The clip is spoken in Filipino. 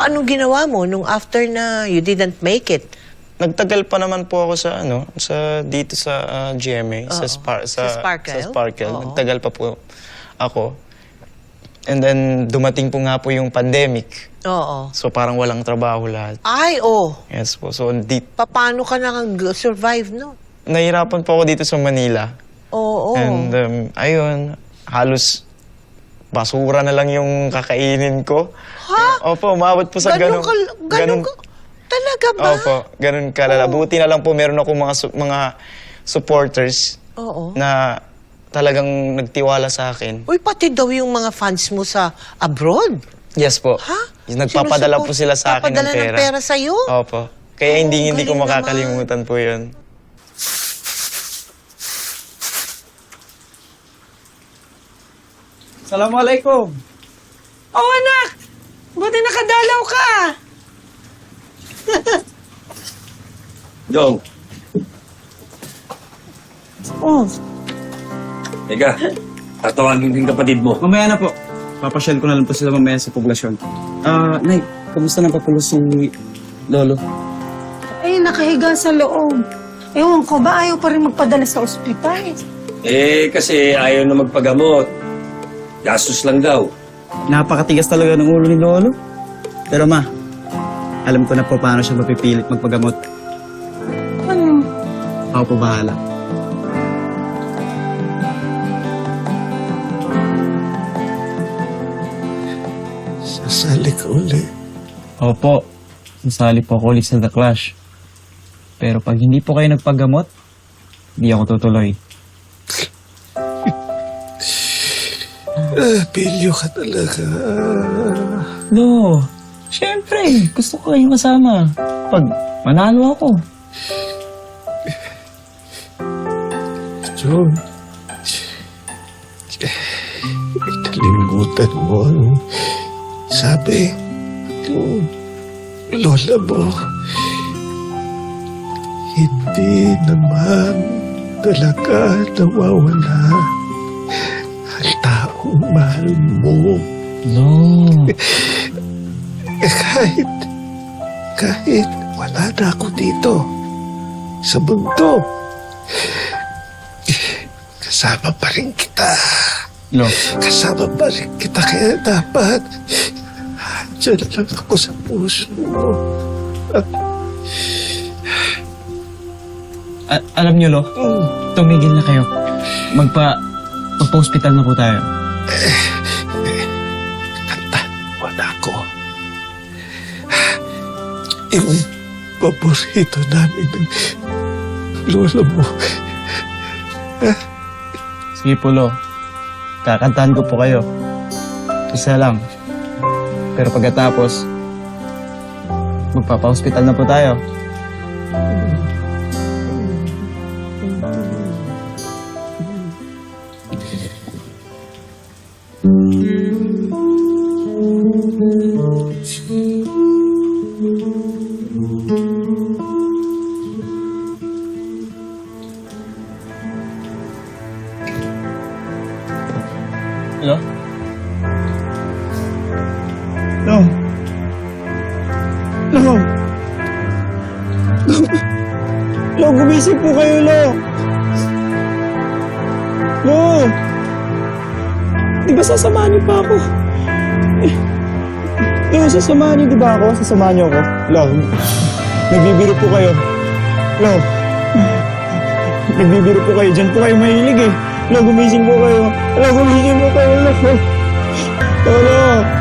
Anong ginawa mo nung after na you didn't make it? Nagtagal pa naman po ako sa dito sa GMA, sa Sparkle? Sa Sparkle. Oo. Nagtagal pa po ako. And then dumating po nga po yung pandemic. Oo. So parang walang trabaho lahat. Ay, oh. Yes po. So Paano ka nag-survive, no? nahirapan po ako dito sa Manila. Oo. And ayun, halos basura na lang yung kakainin ko. Ha? Opo, umabot po sa ganun. Ganun ka? Talaga ba? Opo, ganun kalala. Buti na lang po meron ako mga supporters Oo. na talagang nagtiwala sa akin. Uy, pati daw yung mga fans mo sa abroad. Yes po. Ha? Nagpapadala po sila sa akin ng Papadala pera. ng pera sa'yo? Opo. Kaya hindi ko galing makakalimutan po yun. Assalamualaikum. Oh, anak! Buti nakadalaw ka! Dong, Oh. teka. Tatawagin din kapatid mo. Mamaya na po. Papasyal ko na lang po sila mamaya sa poblasyon. Nay, kumusta na pa po si Lolo? Ay, nakahiga sa loob. Ewan ko ba, ayaw pa rin magpadala sa ospital. Kasi ayaw na magpagamot. Gastos lang daw. Napakatigas talaga ng ulo ni Lolo. Pero ma, alam ko na po paano siya mapipilit magpagamot. Ano? Ako po bahala. Sasali ka uli. Opo, sasali po ako ulit sa The Clash. Pero pag hindi po kayo nagpagamot, hindi ako tutuloy. Pilyo ka talaga. No, syempre, gusto ko kayong kasama. Pag manalo ako. John, nalimutan mo ang sabi ng lola mo. Hindi naman talaga nawawala ang taong mahal mo. No. Kahit wala na ako dito sa mundo, kasama pa rin kita. No. Kasama pa rin kita, kaya dapat andyan lang ako sa puso mo. Alam niyo, Lo, tumigil na kayo. Magpa-hospital na po tayo. Kanta, wala ko. Yung paborito namin ng lola mo. Sige po, Lo. Kakantahan ko po kayo. Isa lang. Pero pagkatapos, magpapa-hospital na po tayo. Hello? Lo? Lo? Lo, gumising po kayo, Lo! Lo! Di ba sasamahan niyo pa ako? Lo, sasamahan niyo di ba ako? Sasamahan niyo ako? Lo, nagbibiro po kayo. Lo, nagbibiro po kayo. Diyan po kayo mahilig eh. Lo, gumising po kayo. Lo, gumising po kayo, Lo. Lo, Lo.